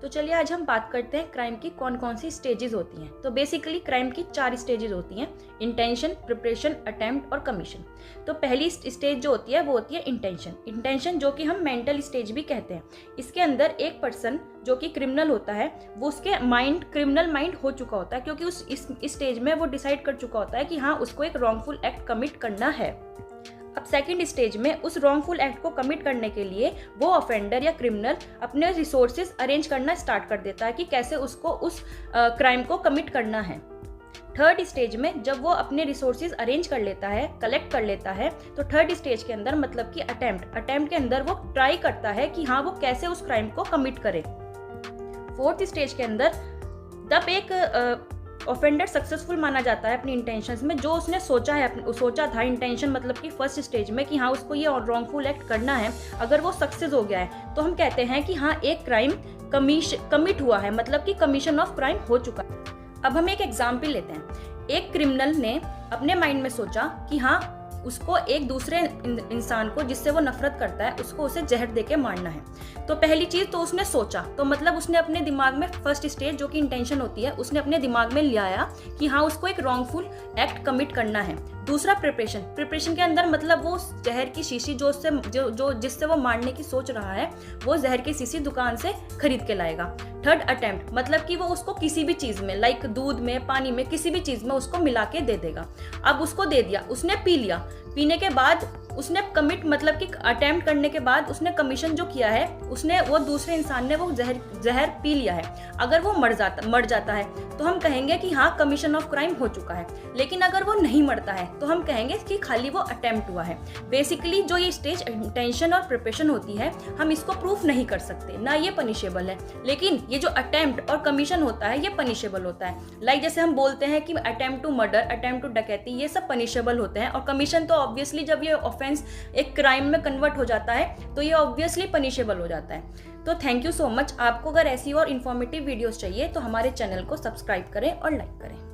तो चलिए आज हम बात करते हैं क्राइम की कौन कौन सी स्टेजेस होती हैं। तो बेसिकली क्राइम की 4 स्टेजेस होती हैं, इंटेंशन, प्रिपरेशन, अटेम्प्ट और कमीशन। तो पहली स्टेज जो होती है वो होती है इंटेंशन जो कि हम मेंटल स्टेज भी कहते हैं। इसके अंदर एक पर्सन जो कि क्रिमिनल होता है वो उसके क्रिमिनल माइंड हो चुका होता है, क्योंकि इस स्टेज में वो डिसाइड कर चुका होता है कि हाँ उसको एक रॉन्गफुल एक्ट कमिट करना है। अब सेकंड स्टेज में उस रॉन्गफुल एक्ट को कमिट करने के लिए वो ऑफेंडर या क्रिमिनल अपने रिसोर्सेज अरेंज करना स्टार्ट कर देता है कि कैसे उसको उस क्राइम को कमिट करना है। थर्ड स्टेज में जब वो अपने रिसोर्सेज अरेंज कर लेता है, कलेक्ट कर लेता है, तो थर्ड स्टेज के अंदर मतलब कि अटेम्प्ट के अंदर वो ट्राई करता है कि हाँ वो कैसे उस क्राइम को कमिट करे। फोर्थ स्टेज के अंदर जब एक ऑफेंडर सक्सेसफुल माना जाता है अपनी इंटेंशंस में, जो उसने सोचा था इंटेंशन मतलब कि फर्स्ट स्टेज में कि हाँ उसको ये रॉन्गफुल एक्ट करना है, अगर वो सक्सेस हो गया है तो हम कहते हैं कि हाँ एक क्राइम कमिट हुआ है, मतलब कि कमीशन ऑफ क्राइम हो चुका है। अब हम एक एग्जाम्पल लेते हैं। एक क्रिमिनल ने अपने माइंड में सोचा कि हाँ उसको एक दूसरे इंसान को जिससे वो नफरत करता है उसको उसे जहर देके मारना है। तो पहली चीज तो उसने सोचा, तो मतलब उसने अपने दिमाग में फर्स्ट स्टेज जो कि इंटेंशन होती है उसने अपने दिमाग में ले आया कि हाँ उसको एक रॉन्गफुल एक्ट कमिट करना है। दूसरा प्रिपरेशन के अंदर मतलब वो जहर की शीशी जिससे वो मारने की सोच रहा है वो जहर की शीशी दुकान से खरीद के लाएगा। थर्ड अटेम्प्ट मतलब कि वो उसको किसी भी चीज में लाइक दूध में, पानी में, किसी भी चीज में उसको मिला के दे देगा। अब उसको दे दिया, उसने पी लिया, पीने के बाद उसने कमिट मतलब कि अटेम्प्ट करने के बाद उसने कमीशन जो किया है उसने वो दूसरे इंसान ने वो जहर पी लिया है। अगर वो मर जाता है तो हम कहेंगे कि हाँ कमीशन ऑफ क्राइम हो चुका है। लेकिन अगर वो नहीं मरता है तो हम कहेंगे कि खाली वो अटेम्प्ट हुआ है। बेसिकली जो ये स्टेज इंटेंशन और प्रिपरेशन होती है हम इसको प्रूफ नहीं कर सकते, ना ये पनिशेबल है। लेकिन ये जो अटेम्प्ट और कमीशन होता है ये पनिशेबल होता है। लाइक जैसे हम बोलते हैं कि attempt to murder, attempt to डकैती, ये सब पनिशेबल होते हैं। और कमीशन तो ऑब्वियसली जब ये ऑफेंस एक क्राइम में कन्वर्ट हो जाता है तो ये ऑब्वियसली पनिशेबल हो जाता है। तो थैंक यू सो मच। आपको अगर ऐसी और इन्फॉर्मेटिव वीडियोस चाहिए तो हमारे चैनल को सब्सक्राइब करें और लाइक करें।